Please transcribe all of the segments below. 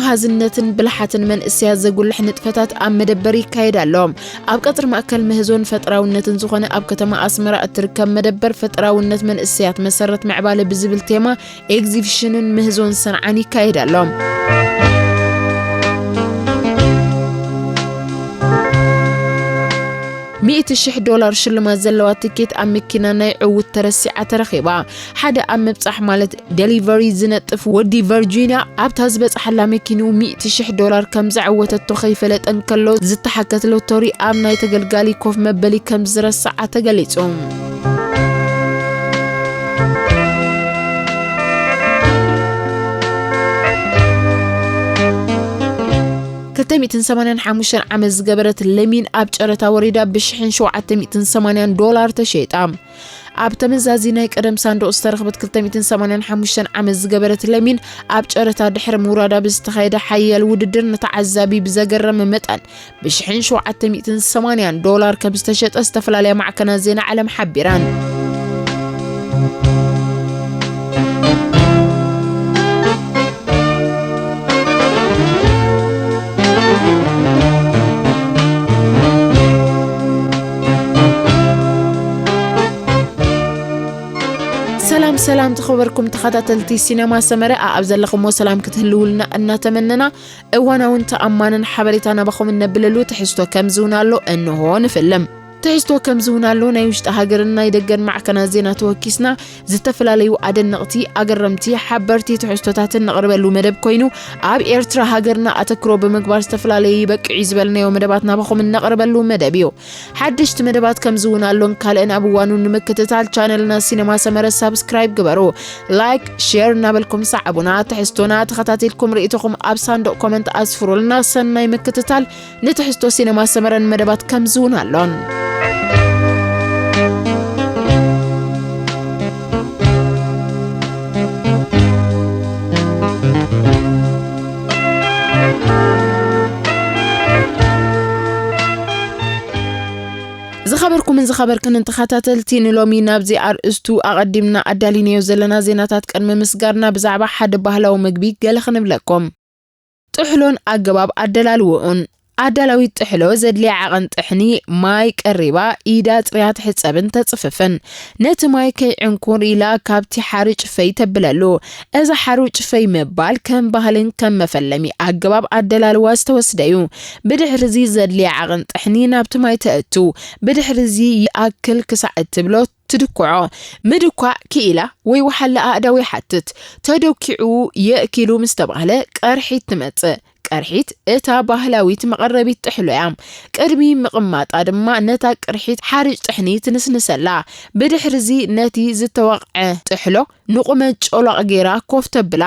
مهازنة بلحة من السياسة زقول لحن تفتات أم مدبري كايدا لهم أب قطر مأكل مهزون فترة ونتن زخنة أب كتما أسمرة التركب مدبر فترة ونت من السياسة مسرت معبالة بزبل تيما إكزيفيشن مهزون صنعاني كايدا لهم $100,000 شلمات زلوات تيكيت أم مكينا نايعو الترسيعة ترخيبا حدا أم بصح مالت ديليفري زنطف ودي فيرجينيا أبتاز بصح لا مكينو $100,000 كم زعوت التخيفلت أنكلو زت حكت له طوري أم ناي تقلقالي كوف مبلي كم زرسعة تقليتهم كلتميتن 85 عمز جبرت لمين أبجرة وريدا بشحن شو $180 تشيطام أب تمزازينا يقدم صندوق استرخبت كلتميتن 85 عمز جبرت لمين أبجرة دحر مرادا بستخيدة حيال وددر نتعذبي بزجرم متن بشحن شو $180 كبستشت استفلالي مع كنازينا على محبران سلام تخبركم تخطاتلتي سينما سمرة أبزلكم وسلام كتهلولنا أن تمننا وانا وانت أمانا حبريتانا بخم النبللو تحسوا كم زونالو انه هون فيلم تحسوا كم زونالو نايوشت هاجرنا يدقن مع كنازينا توكيسنا زتفلاليو أدن نقطي أقرمتي حبرتي تحسوا تاتن نقربلو مدب كوينو أب إيرترا هاجرنا أتكرو بمقبار استفلالي بك عزبلنا ومدباتنا بخم النقربلو مدبيو حدشت مدبات كم زونالو كالين أبوانو نمكتتال چانلنا سينما سمرة سابسكرايب قبرو لايك شير نابلكم صعبونا تحسونا تخطاتيلكم رئيتكم أب صندوق كومنت أسفروا لنا سنة مكتتال نتحسوا سينما سمرة مدبات كم زونالون زخبركم من زخبركن انتخاتاتلتين لومي نابزي أرئستو أقدمنا أدالينيو زلنا زيناتات كان مسقارنا بزعبا حد بهلا ومقبيك قال خنبلكم تحلون أقباب أدلالوون عدلاوي تحلو زدلي عقن تحني مايك الربا إيدات ريات حسابن تتصففن نت مايكي عنكور إلا كابتي حارج في تبلالو إذا حارج في مبال كم بهلن كم مفلمي عقباب عدلالو واستوسديو بدحرزي زدلي عقن تحني نابت ماي تأتو بدحرزي يأكل كساعة تبلو تدكعو مدكع كيلا ويوحل أدوي حتت تدكعو يأكلو مستبغله قرحي تمت قرحيت اتا ባህላዊት መቀረቢት ጥሕሎ ያም ቅድሚ ምቕማጥ ድማ ነታ ቅርሒት ሓርጭ ጥሕኒ ትንስንሰላ ብድሕርዚ ነቲ ዝተወቅዐ ጥሕሎ ንቁመ ጮሎቅ ጌራ ኮፍ ተብላ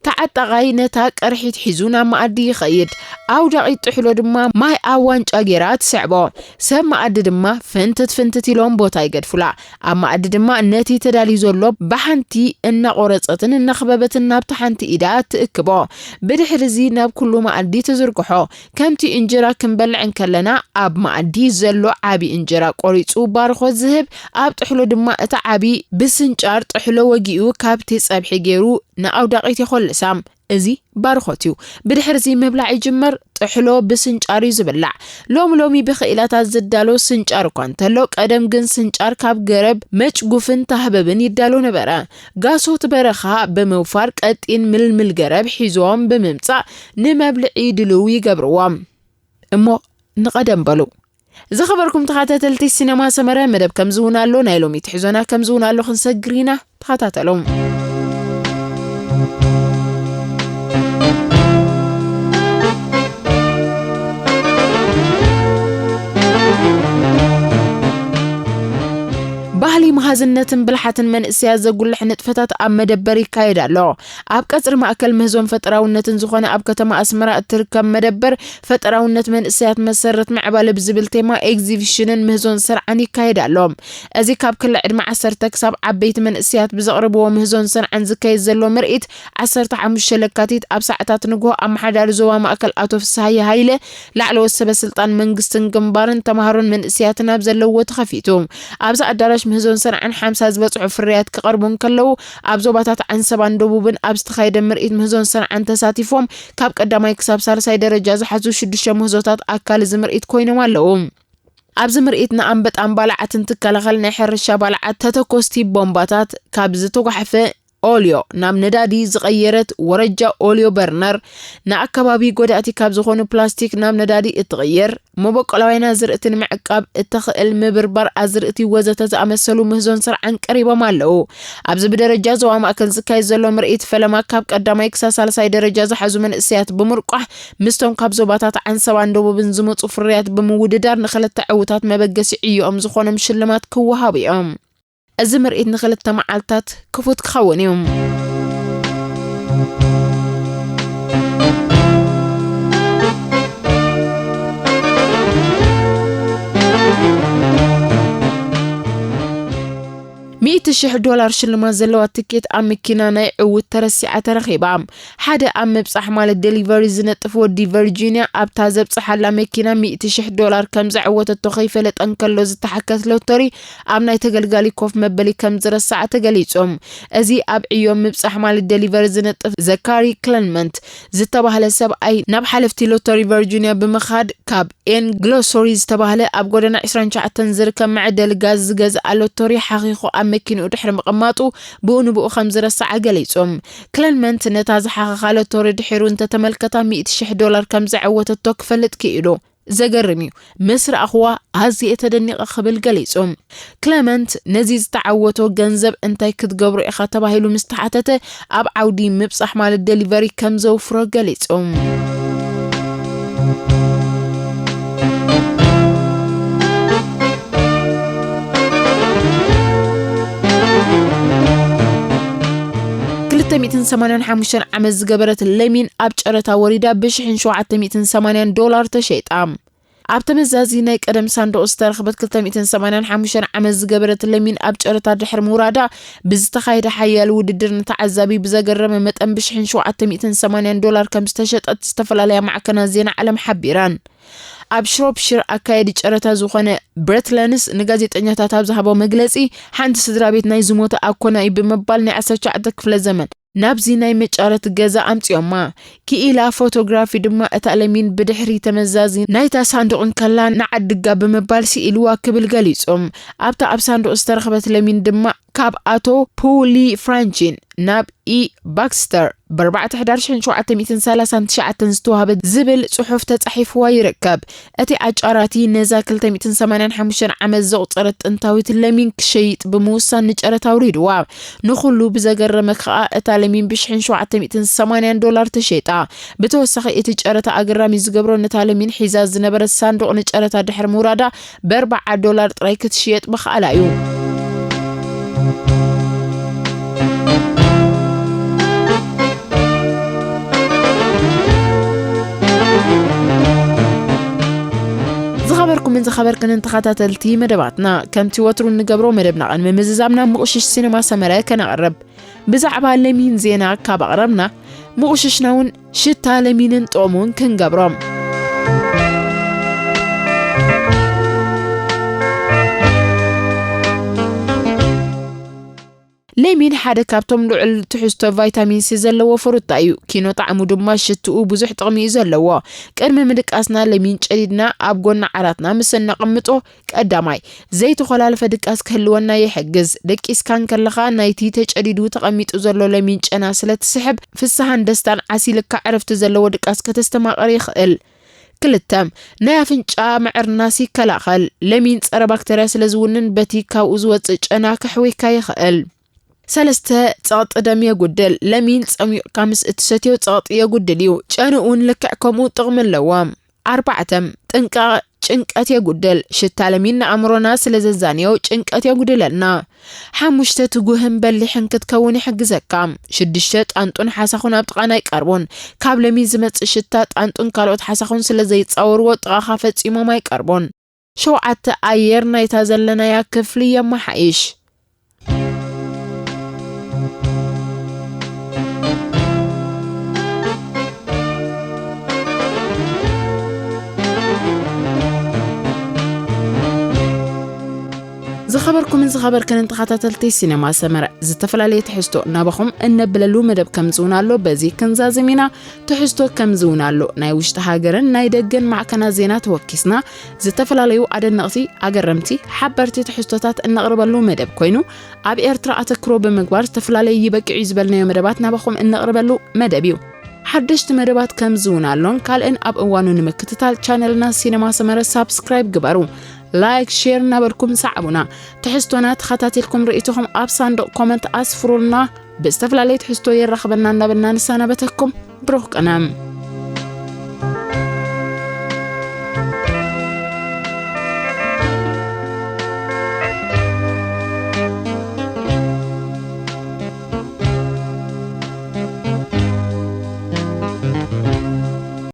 ተዓጣቃይ ነታ ቅርሒት ሒዙና ማዕዲ ይኸይድ ኣውዳቂ ጥሕሎ ድማ ማይ ኣዋንጫ ጌራ ትስዕቦ ሰብ ማዕዲ ድማ ፍንትት ኢሎም ቦታ ይገድፉላ ኣብ ማዕዲ ድማ ነቲ ተዳሊ ዘሎ ባሓንቲ እናቆረፀትን እናኽበበትን ናብ ተሓንቲ ኢዳ ትእክቦ ብድሕርዚ ናብ ኩሉ ማዕዲ ተዝርግሖ ከምቲ እንጀራ ክንበልዕ እንከለና ኣብ ማዕዲ ዘሎ ዓቢ እንጀራ ቆሪጹ ባርኾ ዝህብ ኣብ ጥሕሎ ድማ እታ ዓቢ ብስንጫር ጥሕሎ ወጊኡ ካብቲ ጸብሒ ገይሩ ንኣውዳቂት ይኸልሳም እዚ ባርኾትዩ ብድሕርዚ ምብላዕ ይጅመር ጥሕሎ ብስንጫር ይዝብላዕ ሎሚ ብኽኢላታት ዝዳሎ ስንጫር እኳ እንተሎ ቀደም ግን ስንጫር ካብ ገረብ መጭጉፍን ተህበብን ይዳሎ ነበረ ጋሶት በረኻ በመውፋር ቀጢን ምልምል ገረብ ሒዞም በመምጻእ ንመብልዒ ድልው ይገብርዎም እሞ ንቀደም በሉ زخبركم تخاتلتي السينما سمرة مدب كم زونالو نايلومي تحزونا كم زونالو خنسجرينا تخاتلهم ባህሊ መሃዝነትን ብልሓትን መንእስያ ዘጉልሕ ንጥፈታት ኣብ መደበር ይካየዳሎ ኣብ ቀጽሪ ማእከል ምህዞን ፈጠራውነትን ዝኾነ ኣብ ከተማ ኣስመራ እትርከብ መደበር ፈጠራውነት መንእስያት መሰረት ምዕባለ ብዝብል ቴማ ኤግዚቢሽንን ምህዞን ስርዓን ይካየዳሎ እዚ ካብ ክልል ዕድመ 10 ክሳብ ዓበይቲ መንእስያት ብዘቕርብዎ ምህዞን ስርዓን ዝካየድ ዘሎ ምርኢት 15 ለካቲት ኣብ ሰዓታት ንግሆ ኣብ ማሕዳር ዞባ ማእከል ኣቶ ፍስሃይ ሃይለ ላዕለወ ሰበስልጣን መንግስትን ግንባርን ተማሃሮን መንእስያትን ኣብ ዘለዎ ተኸፊቱ ኣብዛ ኣዳራሽ ምህዞን ስርዓን ሰንዓን 50 ዝበጽሑ ፍርያት ክቐርቡን ከለዉ ኣብ ዞባታት ዓንሰባን ደቡብን ኣብ ዝተኻየደ ምርኢት ምህዞን ሰንዓን ተሳቲፎም ካብ ቀዳማይ ክሳብ ሳልሳይ ደረጃ ዝሓዙ 6 ምህዞታት ኣካል እዚ ምርኢት ኮይኖም ኣለዉ። ኣብዚ ምርኢት ንኣንበጣን ባልዓትን ትከላኸል ናይ ሕርሻ ባልዓት ተተኮስቲ ቦምባታት ካብ ዝተጓሕፈ ኦልዮ ናብ ነዳዲ ዝቐየረት ወረጃ ኦልዮ በርነር ንኣከባቢ ጎዳእቲ ካብ ዝኾኑ ፕላስቲክ ናብ ነዳዲ እትቕየር መበቆላውያና ዝርእቲ ንምዕቃብ እትኽእል ምብርባር ኣዝርእቲ ወዘተ ዝኣመሰሉ ምህዞን ስርዓን ቀሪቦም ኣለዉ። ኣብዚ ብደረጃ ዞባ ማእከል ዝካየድ ዘሎ ምርኢት ፈለማ ካብ ቀዳማይ ክሳብ ሳልሳይ ደረጃ ዝሓዙ መንእሰያት ብምርቋሕ ምስቶም ካብ ዞባታት ዓንሰባን ደቡብን ዝመፁ ፍርያት ብምውድዳር ንኽልተ ዕውታት መበገሲ ዕዮኦም ዝኾኖም ሽልማት ክወሃቡ እዮም። እዚ ምርኢት ንኽልተ መዓልታት ክፉት ክኸውን እዩ። $100,000 ሽልማት ዘለዋ ትኬት ኣብ መኪና ናይ ዕውት ተረሲዓ ተረኺባ። ሓደ ኣብ ምብጻሕ ማለት ዴሊቨሪ ዝነጥፍ ወዲ ቨርጂኒያ ኣብታ ዘብጽሓላ መኪና $100,000 ከም ዘዕወተቶ ከይፈለጠን ከሎ ዝተሓከት ሎተሪ ኣብ ናይ ተገልጋሊ ኮፍ መበሊ ከም ዝረሳዕ ተገሊጾም። እዚ ኣብ ዕዮም ምብጻሕ ማለት ዴሊቨሪ ዝነጥፍ ዘካሪ ክለንመንት ዝተባህለ ሰብኣይ ናብ ሓለፍቲ ሎተሪ ቨርጂኒያ ብምኻድ ካብ ኤን ግሎሶሪ ዝተባህለ ኣብ ጎደና 29 ዝርከብ መዕደሊ ጋዝ ዝገዝኣ ሎተሪ ሓኺኹ ኣብ መኪንኡ ድሕሪ ምቕማጡ ብኡንብኡ ከም ዝረሳዕ ገሊጾም። ክለንመንት ነታ ዝሓኸኻ ሎተሪ ድሒሩ እንተተመልከታ $100,000 ከም ዘዕወተቶ ክፈልጥ ክኢሉ ዘገርም እዩ። ምስ ረኣኽዋ ኣዝየ ተደኒቐ ክብል ገሊጾም። ክለመንት ነዚ ዝተዓወቶ ገንዘብ እንታይ ክትገብሩ ኢኻ ተባሂሉ ምስ ተሓተተ ኣብ ዓውዲ ምብጻሕ ማለት ዴሊቨሪ ከም ዘውፍሮ ገሊጾም። $185 ዓመት ዝገበረት ለሚን ኣብ ጨረታ ወሪዳ $780 ተሸይጣ። ኣብ ተመዛዚ ናይ ቀደም ሳንዱቕ ዝተረኽበት $285 ዓመት ዝገበረት ለሚን ኣብ ጨረታ ድሕሪ ምውራዳ ብዝተኻየደ ሓያል ውድድር ንተዓዛቢ ብዘገረመ መጠን $780 ከም ዝተሸጠት ዝተፈላለያ ማዕከናት ዜና ዓለም ሓቢራን። ኣብ ሽሮፕሽር ኣካየዲ ጨረታ ዝኾነ ብሬትለንስ ንጋዜጠኛታት ኣብ ዝሃቦ መግለጺ ሓንቲ ስድራቤት ናይ ዝሞተ ኣኮና እዩ ብምባል ናይ 19 ክፍለ ዘመን ናብዚ ናይ መጫረት ገዛ ኣምፂኦማ ክኢላ ፎቶግራፊ ድማ እታ ለሚን ብድሕሪ ተመዛዚ ናይታ ሳንዱቕን ከላ ንዓድጋ ብምባል ሲኢልዋ ክብል ገሊጾም። ኣብታ ኣብ ሳንዱቕ ዝተረኸበት ለሚን ድማ ካብ ኣቶ ፖሊ ፍራንቺን ናብ ባክስተር ብ4/1739 ዝተዋህበት ዝብል ጽሑፍ ተጻሒፍዋ ይርከብ። እቲ ኣጫራቲ ነዛ 285 ዓመት ዘቑፀረት ጥንታዊት ለሚን ክሸይጥ ብምውሳን ንጨረታ አውሪድዋ። ንኹሉ ብዘገረመ ከዓ እታ ለሚን $780 ተሸይጣ። ብተወሳኺ እቲ ጨረታ ኣገራሚ ዝገብሮ ነታ ለሚን ሒዛ ዝነበረት ሳንዱቕ ንጨረታ ድሕሪ ምውራዳ $4 ጥራይ ክትሽየጥ ምኽኣላ እዩ። ዝኸበርኩም እንዝኸበርክን ተኸታተልቲ መደባትና ከምቲ ወትሩ ንገብሮ መደብና ቀን ምምዝዛብና ምቁሽሽ ሲኔማ ሰመረ ከነቕርብ ብዛዕባ ለሚን ዜና ካብ ኣቕረብና ምቁሽሽና እውን ሽታ ለሚንን ጥቕሙን ክንገብሮም። ለሚን ሓደ ካብቶም ልዑል ትሕዝቶ ቫይታሚን ሲ ዘለዎ ፍሩታ እዩ። ኪኖ ጣዕሙ ድማ ሽትኡ ብዙሕ ጥቕሚ እዩ ዘለዎ። ቅድሚ ምድቃስና ለሚን ጨዲድና ኣብ ጎና ዓራትና ምስ ነቕምጦ ቀዳማይ ዘይተኸላለፈ ድቃስ ክህልወና ይሕግዝ። ደቂስካን ከለኻ ናይቲ ተጨዲዱ ተቐሚጡ ዘሎ ለሚን ጨና ስለትስሕብ ፍስሓን ደስታን ዓሲልካ ዕረፍቲ ዘለዎ ድቃስ ከተስተማቐር ይኽእል። ክልተም ናይ ኣፍንጫ መዕርናስ ይከላኸል። ለሚን ፀረ ባክተርያ ስለዝውንን በቲ ካብኡ ዝወፅእ ጨና ክሕውካ ይኽእል። 3 ፀቕጢ ደም የጉድል። ለሚን ፀሚቕካ ምስ እትሰትዮ ፀቕጢ የጉድል እዩ። ጨንኡን ልክዕ ከምኡ ጥቕሚ ኣለዎ። 4 ጥንቃቐ ጭንቀት የጉድል። ሽታ ለሚን ንኣእምሮና ስለዘዛንዮ ጭንቀት የጉድለልና። 5 ትጉህን በሊሕን ክትከውን ይሕግዘካ። 6 ጣንጡን ሓሳኹን ኣብ ጥቓና ይቀርቡን። ካብ ለሚን ዝመፅእ ሽታ ጣንጡን ካልኦት ሓሳኹን ስለዘይፃወርዎ ጥቓኻ ፈፂሞም ኣይቀርቡን። 7 ኣየር ናይታ ዘለናያ ክፍሊ የመሓይሽ። زخبركم من زخبر كان تخاتلتي سينما سمر زتفلالي تحستو نابخم ان بللو مدب كمزونالو بزي كنزازمينا تحستو كمزونالو ناي وشت هاجرن ناي دغن مع كنا زينات وكيسنا زتفلاليو ادنقتي اغرمتي حبرتي تحستوتات ان نقربلو مدب كوينو اب ارترا اتكرو بمغبار تفلالي يبقي يزبلنا مدبات نابخم ان نقربلو مدبيو حدشت مدبات كمزونالون كالن اب اوانو نمكتتال چانلنا سينما سمر سبسكرايب جبرو لايك شير نبركم سعبونا تحستونا تخاتاتلكم رئيتهم اب صندوق كومنت اسفرولنا باستفلالي تحستو يرخبنا نبنا نسانبتكم بروك انام